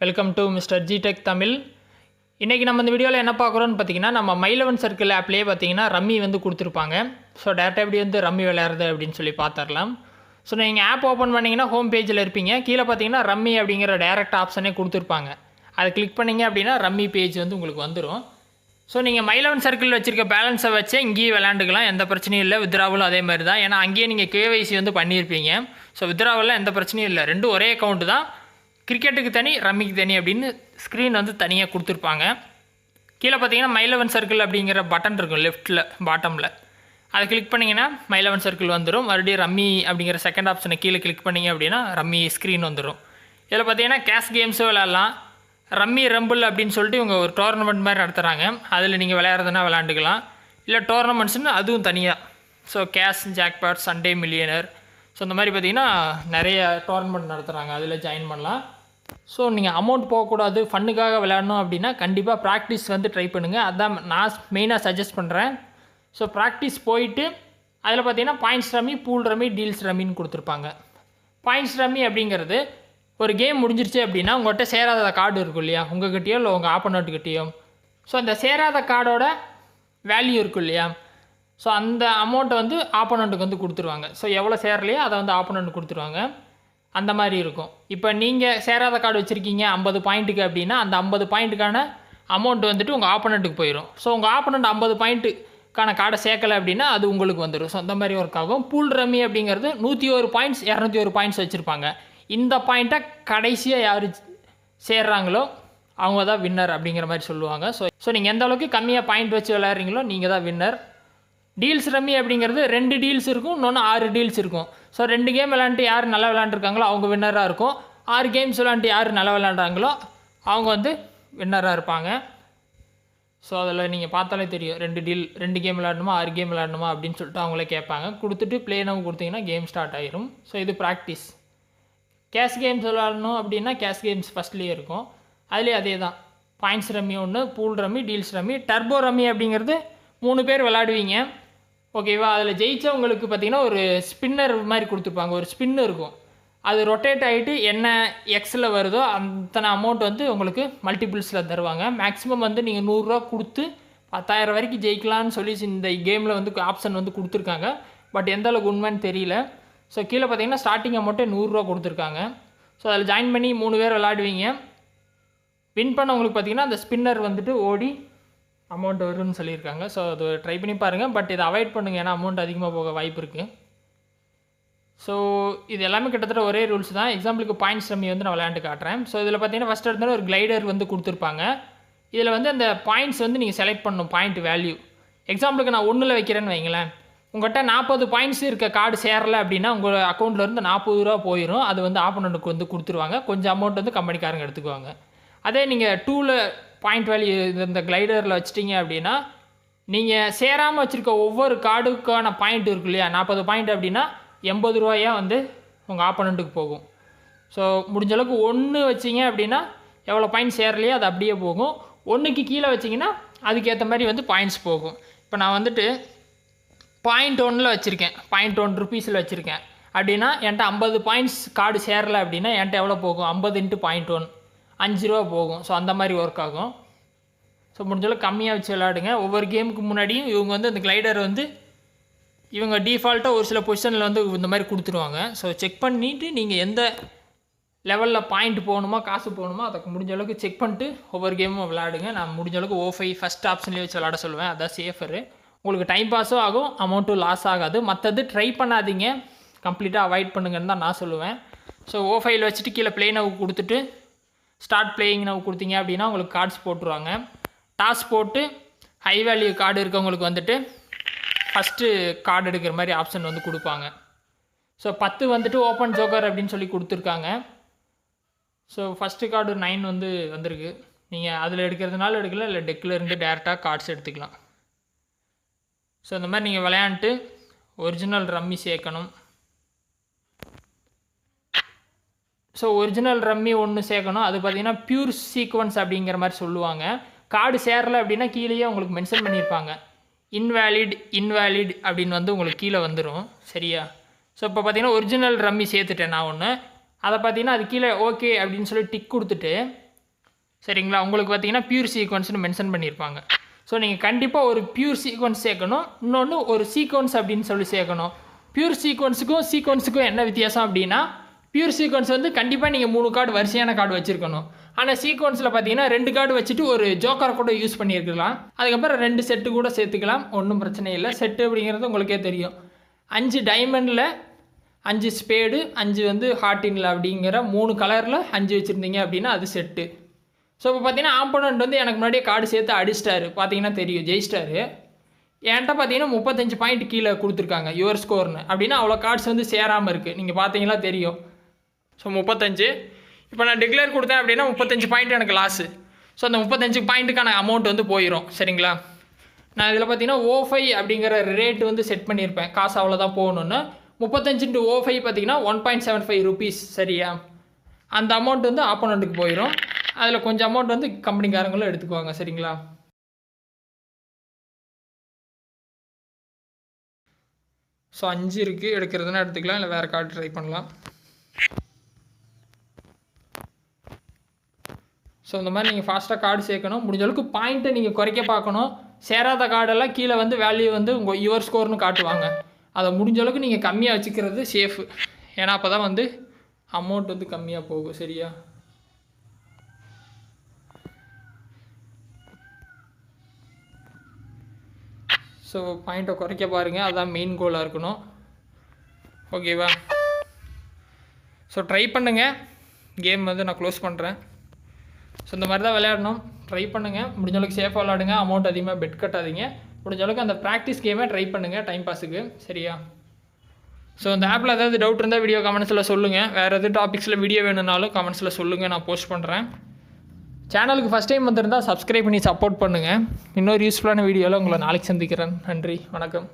Welcome to mister ஜிடெக் தமிழ். இன்றைக்கி நம்ம இந்த வீடியோவில் என்ன பார்க்குறோன்னு பார்த்தீங்கன்னா, நம்ம மை11 சர்க்கிள் ஆப்லேயே பார்த்தீங்கன்னா ரம்மி வந்து கொடுத்துருப்பாங்க. ஸோ டேரெக்டாக எப்படி வந்து ரம்மி விளையாடுறது அப்படின்னு சொல்லி பார்த்துடலாம். ஸோ நீங்கள் ஆப் ஓப்பன் பண்ணிங்கன்னா ஹோம் பேஜில் இருப்பீங்க. கீழே பார்த்தீங்கன்னா ரம்மி அப்படிங்கிற டேரெக்ட் ஆப்ஷனே கொடுத்துருப்பாங்க. அதை கிளிக் பண்ணிங்க அப்படின்னா ரம்மி பேஜ் வந்து உங்களுக்கு வந்துடும். ஸோ நீங்கள் மை11 சர்க்கிள் வச்சுருக்க பேலன்ஸை வச்சு இங்கேயே விளையாண்டுக்கலாம், எந்த பிரச்சனையும் இல்லை. வித்ராவலும் அதே மாதிரி தான், ஏன்னா அங்கேயே நீங்கள் கேவைசி வந்து பண்ணியிருப்பீங்க. ஸோ வித்ராவலில் எந்த பிரச்சனையும் இல்லை, ரெண்டும் ஒரே அக்கௌண்ட்டு தான். கிரிக்கெட்டுக்கு தனி, ரம்மிக்கு தனி அப்படின்னு ஸ்க்ரீன் வந்து தனியாக கொடுத்துருப்பாங்க. கீழே பார்த்தீங்கன்னா மை11 சர்க்கிள் அப்படிங்கிற பட்டன் இருக்கும் லெஃப்ட்டில் பாட்டமில். அதை கிளிக் பண்ணிங்கன்னா மை11 சர்க்கிள் வந்துடும். மறுபடியும் ரம்மி அப்படிங்கிற செகண்ட் ஆப்ஷனை கீழே கிளிக் பண்ணிங்க அப்படின்னா ரம்மி ஸ்க்ரீன் வந்துடும். இதில் பார்த்தீங்கன்னா கேஷ் கேம்ஸும் விளையாடலாம். ரம்மி ரம்பிள் அப்படின்னு சொல்லிட்டு இவங்க ஒரு டோர்னமெண்ட் மாதிரி நடத்துகிறாங்க. அதில் நீங்கள் விளையாடுறதுனா விளையாண்டுக்கலாம். இல்லை டோர்னமெண்ட்ஸ்னு அதுவும் தனியாக. So cash, jackpot, Sunday millionaire, so இந்த மாதிரி பார்த்தீங்கன்னா நிறைய டோர்னமெண்ட் நடத்துகிறாங்க, அதில் ஜாயின் பண்ணலாம். ஸோ நீங்கள் அமௌண்ட் போகக்கூடாது, ஃபன்னுக்காக விளையாடணும் அப்படின்னா கண்டிப்பாக ப்ராக்டிஸ் வந்து ட்ரை பண்ணுங்கள். அதுதான் நான் மெயினாக சஜஸ்ட் பண்ணுறேன். ஸோ ப்ராக்டிஸ் போயிட்டு அதில் பார்த்தீங்கன்னா points rummy, pool rummy, deals ரம்மின்னு கொடுத்துருப்பாங்க. பாயிண்ட்ஸ் ரம்மி அப்படிங்கிறது ஒரு கேம் முடிஞ்சிருச்சு அப்படின்னா உங்கள்கிட்ட சேராத கார்டு இருக்கும் இல்லையா, உங்கள்கிட்டயோ இல்லை உங்கள் ஆப்போனண்ட்டுக்கிட்டேயோ. ஸோ அந்த சேராத கார்டோட வேல்யூ இருக்கும் இல்லையா, ஸோ அந்த அமௌண்ட்டை வந்து ஆப்போனண்ட்டுக்கு வந்து கொடுத்துருவாங்க. ஸோ எவ்வளோ சேரலையோ அதை வந்து ஆப்போனண்ட் கொடுத்துருவாங்க. அந்த மாதிரி இருக்கும். இப்போ நீங்கள் சேராத கார்டு வச்சுருக்கீங்க 50 பாயிண்ட்டுக்கு அப்படின்னா அந்த 50 பாயிண்ட்டுக்கான அமௌண்ட் வந்துட்டு உங்கள் ஆப்போனண்ட்டுக்கு போயிடும். ஸோ உங்கள் ஆப்போனண்ட் 50 பாயிண்ட்டுக்கான கார்டை சேர்க்கலை அப்படின்னா அது உங்களுக்கு வந்துடும். ஸோ அந்த மாதிரி ஒர்க் ஆகும். பூல் ரம்மி அப்படிங்கிறது 101 பாயிண்ட்ஸ் 201 பாயிண்ட்ஸ் வச்சுருப்பாங்க. இந்த பாயிண்ட்டை கடைசியாக யார் சேர்றாங்களோ அவங்க தான் வின்னர் அப்படிங்கிற மாதிரி சொல்லுவாங்க. ஸோ நீங்கள் எந்த அளவுக்கு கம்மியாக பாயிண்ட் வச்சு விளையாடுறீங்களோ நீங்கள் தான் வின்னர். டீல்ஸ் ரம்மி அப்படிங்கிறது 2 டீல்ஸ் இருக்கும், இன்னொன்று 6 டீல்ஸ் இருக்கும். ஸோ 2 கேம் விளாண்டுட்டு யார் நல்லா விளாண்டுருக்காங்களோ அவங்க வின்னராக இருக்கும். 6 கேம்ஸ் விளாண்டுட்டு யார் நல்லா விளாண்டாங்களோ அவங்க வந்து வின்னராக இருப்பாங்க. ஸோ அதில் நீங்கள் பார்த்தாலே தெரியும், 2 கேம் விளாடணுமா 6 கேம் விளாடணுமா அப்படின்னு சொல்லிட்டு அவங்களே கேட்பாங்க. கொடுத்துட்டு ப்ளே நவ் கொடுத்தீங்கன்னா கேம் ஸ்டார்ட் ஆகிரும். ஸோ இது ப்ராக்டிஸ். கேஷ் கேம்ஸ் விளாடணும் அப்படின்னா கேஷ் கேம்ஸ் ஃபஸ்ட்லேயே இருக்கும். அதுலேயே அதே தான், பாயிண்ட்ஸ் ரம்மி ஒன்று, pool rummy, deals rummy. Turbo rummy அப்படிங்கிறது 3 பேர் விளாடுவீங்க, ஓகேவா. அதில் ஜெயிச்சவங்களுக்கு பார்த்தீங்கன்னா ஒரு ஸ்பின்னர் மாதிரி கொடுத்துருப்பாங்க. ஒரு ஸ்பின்னு இருக்கும், அது ரொட்டேட் ஆகிட்டு என்ன எக்ஸில் வருதோ அத்தனை அமௌண்ட் வந்து உங்களுக்கு மல்டிபிள்ஸில் தருவாங்க. மேக்ஸிமம் வந்து நீங்கள் 100 ரூபா கொடுத்து 10,000 வரைக்கும் ஜெயிக்கலான்னு சொல்லி இந்த கேமில் வந்து ஆப்ஷன் வந்து கொடுத்துருக்காங்க. பட் எந்த அளவுக்கு உண்மைன்னு தெரியல. ஸோ கீழே பார்த்தீங்கன்னா ஸ்டார்டிங் அமௌண்ட்டே 100 ரூபா கொடுத்துருக்காங்க. ஸோ அதில் ஜாயின் பண்ணி 3 பேர் விளாடுவீங்க. வின் பண்ணவங்களுக்கு பார்த்தீங்கன்னா அந்த ஸ்பின்னர் வந்துட்டு ஓடி அமௌண்ட் வரும்னு சொல்லியிருக்காங்க. ஸோ அது ட்ரை பண்ணி பாருங்கள். பட் இதை அவாய்ட் பண்ணுங்கள், ஏன்னா அமௌண்ட் அதிகமாக போக வாய்ப்பு இருக்குது. ஸோ இது எல்லாமே கிட்டத்தட்ட ஒரே ரூல்ஸ் தான். எக்ஸாம்பிளுக்கு பாயிண்ட்ஸ் ரம்மி வந்து நான் விளையாண்டு காட்டுறேன். ஸோ இதில் பார்த்தீங்கன்னா ஃபஸ்ட் எடுத்தாலும் ஒரு கிளைடர் வந்து கொடுத்துருப்பாங்க. இதில் வந்து அந்த பாயிண்ட்ஸ் வந்து நீங்கள் செலக்ட் பண்ணணும், பாயிண்ட் வேல்யூ. எக்ஸாம்பிளுக்கு நான் 1 வைக்கிறேன்னு வைங்களேன், உங்கள்கிட்ட 40 பாயிண்ட்ஸ் இருக்க கார்டு சேரலை அப்படின்னா உங்கள் அக்கௌண்ட்லேருந்து 40 ரூபா போயிடும். அது வந்து ஆப்போனண்ட்டுக்கு வந்து கொடுத்துருவாங்க. கொஞ்சம் அமௌண்ட் வந்து கம்பெனிக்காரங்க எடுத்துக்குவாங்க. அதே நீங்கள் 2ல் பாயிண்ட் வேல்யூ இந்த கிளைடரில் வச்சிட்டிங்க அப்படின்னா நீங்கள் சேராமல் வச்சுருக்க ஒவ்வொரு கார்டுக்கான பாயிண்ட் இருக்கு இல்லையா, 40 பாயிண்ட் அப்படின்னா 80 ரூபாயாக வந்து உங்கள் ஆப்போனண்ட்டுக்கு போகும். ஸோ முடிஞ்ச அளவுக்கு 1 வச்சிங்க அப்படின்னா எவ்வளோ பாயிண்ட் சேரலையோ அது அப்படியே போகும். 1க்கு கீழே வச்சிங்கன்னா அதுக்கேற்ற மாதிரி வந்து பாயிண்ட்ஸ் போகும். இப்போ நான் வந்துட்டு பாயிண்ட் 1ல் வச்சுருக்கேன், பாயிண்ட் 1 ருபீஸில் வச்சுருக்கேன் அப்படின்னா என்கிட்ட 50 பாயிண்ட்ஸ் கார்டு சேரலை அப்படின்னா என்கிட்ட எவ்வளோ போகும், 50 × பாயிண்ட் 1 5 ரூபா போகும். ஸோ அந்த மாதிரி ஒர்க் ஆகும். ஸோ முடிஞ்சளவுக்கு கம்மியாக வச்சு விளையாடுங்க. ஒவ்வொரு கேமுக்கு முன்னாடியும் இவங்க வந்து அந்த கிளைடர் வந்து இவங்க டிஃபால்ட்டாக ஒரு சில பொசிஷனில் வந்து இந்த மாதிரி கொடுத்துருவாங்க. ஸோ செக் பண்ணிவிட்டு நீங்கள் எந்த லெவலில் பாயிண்ட் போகணுமோ காசு போகணுமோ அதை முடிஞ்ச அளவுக்கு செக் பண்ணிட்டு ஒவ்வொரு கேமும் விளையாடுங்க. நான் முடிஞ்ச அளவுக்கு O5 ஃபஸ்ட் ஆப்ஷன்லேயே வச்சு விளையாட சொல்லுவேன், அதான் சேஃபரு. உங்களுக்கு டைம் பாஸும் ஆகும், அமௌண்ட்டும் லாஸ் ஆகாது. மற்றது ட்ரை பண்ணாதீங்க, கம்ப்ளீட்டாக அவாய்ட் பண்ணுங்கன்னு தான் நான் சொல்லுவேன். ஸோ O5 வச்சுட்டு கீழே ப்ளே நவ் கொடுத்துட்டு ஸ்டார்ட் பிளேயிங் நவ் கொடுத்தீங்க அப்படின்னா உங்களுக்கு கார்ட்ஸ் போட்டுருவாங்க. டாஸ் போட்டு ஹை வேல்யூ கார்டு இருக்கவங்களுக்கு வந்துட்டு ஃபஸ்ட்டு கார்டு எடுக்கிற மாதிரி ஆப்ஷன் வந்து கொடுப்பாங்க. ஸோ 10 வந்துட்டு ஓப்பன் ஜோக்கர் அப்படின்னு சொல்லி கொடுத்துருக்காங்க. ஸோ ஃபஸ்ட்டு கார்டு 9 வந்து வந்திருக்கு. நீங்கள் அதில் எடுக்கிறதுனால எடுக்கலாம், இல்லை டெக்கில் இருந்து டேரெக்டாக கார்ட்ஸ் எடுத்துக்கலாம். ஸோ இந்த மாதிரி நீங்கள் விளையாண்டுட்டு ஒரிஜினல் ரம்மி சேர்க்கணும். ஸோ ஒரிஜினல் ரம்மி 1 சேர்க்கணும். அது பார்த்தீங்கன்னா பியூர் சீக்வன்ஸ் அப்படிங்கிற மாதிரி சொல்லுவாங்க. கார்டு சேரலை அப்படின்னா கீழேயே உங்களுக்கு மென்ஷன் பண்ணியிருப்பாங்க, இன்வேலிட் அப்படின்னு வந்து உங்களுக்கு கீழே வந்துடும், சரியா. ஸோ இப்போ பார்த்தீங்கன்னா ஒரிஜினல் ரம்மி சேர்த்துட்டேன் நான் ஒன்று. அதை பார்த்தீங்கன்னா அது கீழே ஓகே அப்படின்னு சொல்லி டிக் கொடுத்துட்டு சரிங்களா. உங்களுக்கு பார்த்தீங்கன்னா பியூர் சீக்வன்ஸ்னு மென்ஷன் பண்ணியிருப்பாங்க. ஸோ நீங்கள் கண்டிப்பாக ஒரு பியூர் சீக்வன்ஸ் சேர்க்கணும், இன்னொன்று ஒரு சீக்வன்ஸ் அப்படின்னு சொல்லி சேர்க்கணும். பியூர் சீக்வன்ஸுக்கும் என்ன வித்தியாசம் அப்படின்னா, பியூர் சீக்வன்ஸ் வந்து கண்டிப்பாக நீங்கள் 3 கார்டு வரிசையான கார்டு வச்சுருக்கணும். ஆனால் சீக்வன்ஸில் பார்த்தீங்கன்னா 2 கார்டு வச்சுட்டு ஒரு ஜோக்கரை கூட யூஸ் பண்ணியிருக்கலாம். அதுக்கப்புறம் 2 செட்டு கூட சேர்த்துக்கலாம், ஒன்றும் பிரச்சனை இல்லை. செட்டு அப்படிங்கிறது உங்களுக்கே தெரியும், 5 டைமண்டில் 5 ஸ்பேடு 5 வந்து ஹார்டினில் அப்படிங்கிற 3 கலரில் 5 வச்சுருந்தீங்க அப்படின்னா அது செட்டு. ஸோ இப்போ பார்த்தீங்கன்னா ஆப்போனண்ட் வந்து எனக்கு முன்னாடியே கார்டு சேர்த்து அடிச்சிட்டாரு, பார்த்தீங்கன்னா தெரியும், ஜெயிச்சிட்டாரு. என்கிட்ட பார்த்தீங்கன்னா 35 பாயிண்ட் கீழே கொடுத்துருக்காங்க யுவர் ஸ்கோர்னு. அப்படின்னா அவ்வளோ கார்ட்ஸ் வந்து சேராமல் இருக்குது, நீங்கள் பார்த்தீங்கன்னா தெரியும். ஸோ 35 இப்போ நான் டிக்ளேர் கொடுத்தேன் அப்படின்னா 35 பாயிண்ட் எனக்கு லாஸு. ஸோ அந்த 35 பாயிண்ட்டுக்கான அமௌண்ட் வந்து போயிடும். சரிங்களா. நான் இதில் பார்த்தீங்கன்னா O5 அப்படிங்கிற ரேட் வந்து செட் பண்ணியிருப்பேன், காசு அவ்வளோதான் போகணுன்னு. 35 × O5 பார்த்தீங்கன்னா 1.75 ருபீஸ். சரியா. அந்த அமௌண்ட் வந்து ஆப்போனண்ட்டுக்கு போயிடும். அதில் கொஞ்சம் அமௌண்ட் வந்து கம்பெனிக்காரங்களும் எடுத்துக்குவாங்க. சரிங்களா. ஸோ 5 இருக்குது, எடுக்கிறதுனா எடுத்துக்கலாம், இல்லை வேறு கார்டு ட்ரை பண்ணலாம். ஸோ இந்த மாதிரி நீங்கள் ஃபாஸ்ட்டாக கார்டு சேர்க்கணும். முடிஞ்ச அளவுக்கு பாயிண்ட்டை நீங்கள் குறைக்க பார்க்கணும். சேராத கார்டெல்லாம் கீழே வந்து வேல்யூ வந்து உங்கள் யுவர் ஸ்கோர்னு காட்டுவாங்க. அதை முடிஞ்ச அளவுக்கு நீங்கள் கம்மியாக வச்சுக்கிறது சேஃபு. ஏன்னா அப்போ தான் வந்து அமௌண்ட் வந்து கம்மியாக போகும். சரியா. ஸோ பாயிண்ட்டை குறைக்க பாருங்கள், அதுதான் மெயின் கோலாக இருக்கணும். ஓகேவா. ஸோ ட்ரை பண்ணுங்கள். கேம் வந்து நான் க்ளோஸ் பண்ணுறேன். ஸோ இந்த மாதிரி தான் விளையாடணும், ட்ரை பண்ணுங்கள். முடிஞ்ச அளவுக்கு சேஃபாக விளையாடுங்க, அமௌண்ட் அதிகமாக பெட் கட்டாதீங்க. முடிஞ்ச அளவுக்கு அந்த ப்ராக்டிஸ் கேமே ட்ரை பண்ணுங்கள் டைம் பாஸுக்கு. சரியா. ஸோ இந்த ஆப்பில் ஏதாவது டவுட் இருந்தால் வீடியோ கமெண்ட்ஸில் சொல்லுங்கள். வேறு எதுவும் டாபிக்ஸில் வீடியோ வேணும்னாலும் கமெண்ட்ஸில் சொல்லுங்கள், நான் போஸ்ட் பண்ணுறேன். சேனலுக்கு ஃபஸ்ட் டைம் வந்திருந்தால் சப்ஸ்கிரைப் பண்ணி சப்போர்ட் பண்ணுங்கள். இன்னொரு யூஸ்ஃபுல்லான வீடியோவில் உங்களை நாளைக்கு சந்திக்கிறேன். நன்றி, வணக்கம்.